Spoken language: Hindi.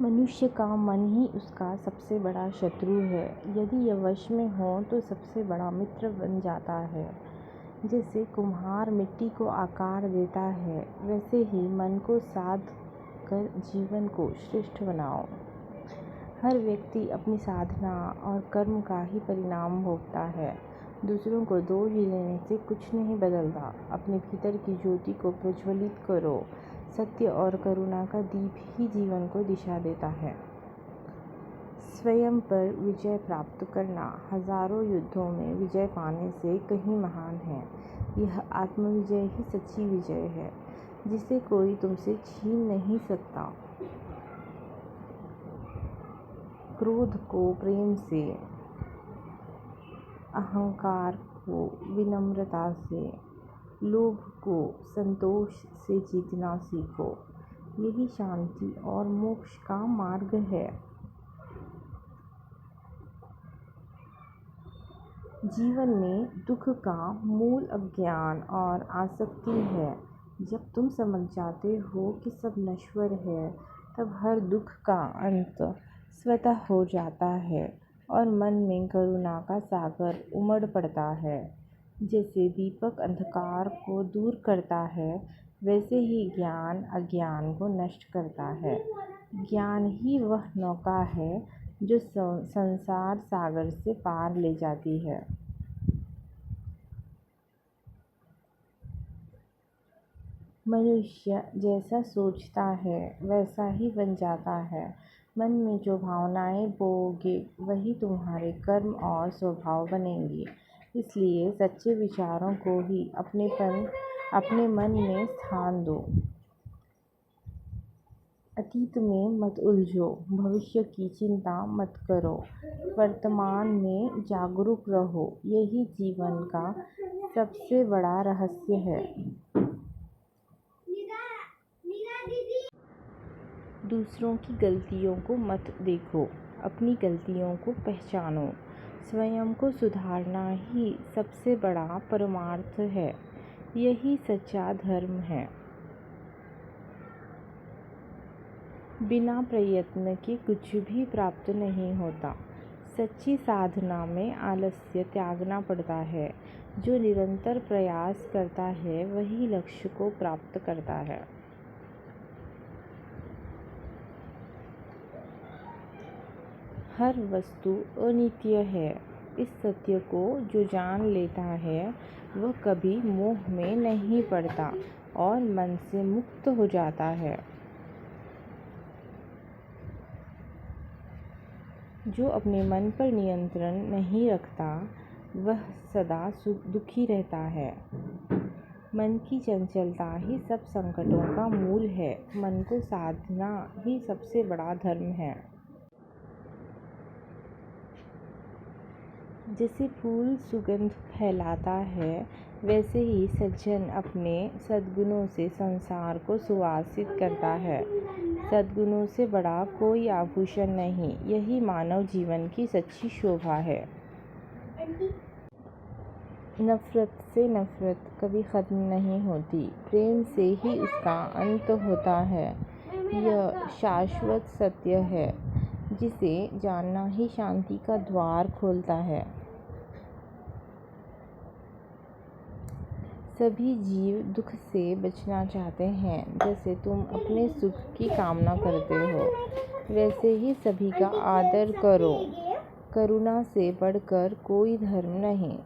मनुष्य का मन ही उसका सबसे बड़ा शत्रु है। यदि यह वश में हो तो सबसे बड़ा मित्र बन जाता है। जैसे कुम्हार मिट्टी को आकार देता है, वैसे ही मन को साध कर जीवन को श्रेष्ठ बनाओ। हर व्यक्ति अपनी साधना और कर्म का ही परिणाम भोगता है। दूसरों को दोष देने से कुछ नहीं बदलता। अपने भीतर की ज्योति को प्रज्वलित करो। सत्य और करुणा का दीप ही जीवन को दिशा देता है। स्वयं पर विजय प्राप्त करना हजारों युद्धों में विजय पाने से कहीं महान है। यह आत्मविजय ही सच्ची विजय है, जिसे कोई तुमसे छीन नहीं सकता। क्रोध को प्रेम से, अहंकार को विनम्रता से, लोभ को संतोष से जीतना सीखो। यही शांति और मोक्ष का मार्ग है। जीवन में दुख का मूल अज्ञान और आसक्ति है। जब तुम समझ जाते हो कि सब नश्वर है, तब हर दुख का अंत स्वतः हो जाता है और मन में करुणा का सागर उमड़ पड़ता है। जैसे दीपक अंधकार को दूर करता है, वैसे ही ज्ञान अज्ञान को नष्ट करता है। ज्ञान ही वह नौका है जो संसार सागर से पार ले जाती है। मनुष्य जैसा सोचता है वैसा ही बन जाता है। मन में जो भावनाएं बोओगे वही तुम्हारे कर्म और स्वभाव बनेंगी। इसलिए सच्चे विचारों को ही अपने मन में स्थान दो। अतीत में मत उलझो, भविष्य की चिंता मत करो। वर्तमान में जागरूक रहो। यही जीवन का सबसे बड़ा रहस्य है। दूसरों की गलतियों को मत देखो, अपनी गलतियों को पहचानो। स्वयं को सुधारना ही सबसे बड़ा परमार्थ है। यही सच्चा धर्म है। बिना प्रयत्न के कुछ भी प्राप्त नहीं होता। सच्ची साधना में आलस्य त्यागना पड़ता है। जो निरंतर प्रयास करता है वही लक्ष्य को प्राप्त करता है। हर वस्तु अनित्य है। इस सत्य को जो जान लेता है वह कभी मोह में नहीं पड़ता और मन से मुक्त हो जाता है। जो अपने मन पर नियंत्रण नहीं रखता वह सदा दुखी रहता है। मन की चंचलता ही सब संकटों का मूल है। मन को साधना ही सबसे बड़ा धर्म है। जैसे फूल सुगंध फैलाता है, वैसे ही सज्जन अपने सद्गुणों से संसार को सुवासित करता है। सद्गुणों से बड़ा कोई आभूषण नहीं। यही मानव जीवन की सच्ची शोभा है। नफरत से नफरत कभी खत्म नहीं होती, प्रेम से ही उसका अंत होता है। यह शाश्वत सत्य है, जिसे जानना ही शांति का द्वार खोलता है। सभी जीव दुख से बचना चाहते हैं। जैसे तुम अपने सुख की कामना करते हो, वैसे ही सभी का आदर करो। करुणा से बढ़कर कोई धर्म नहीं।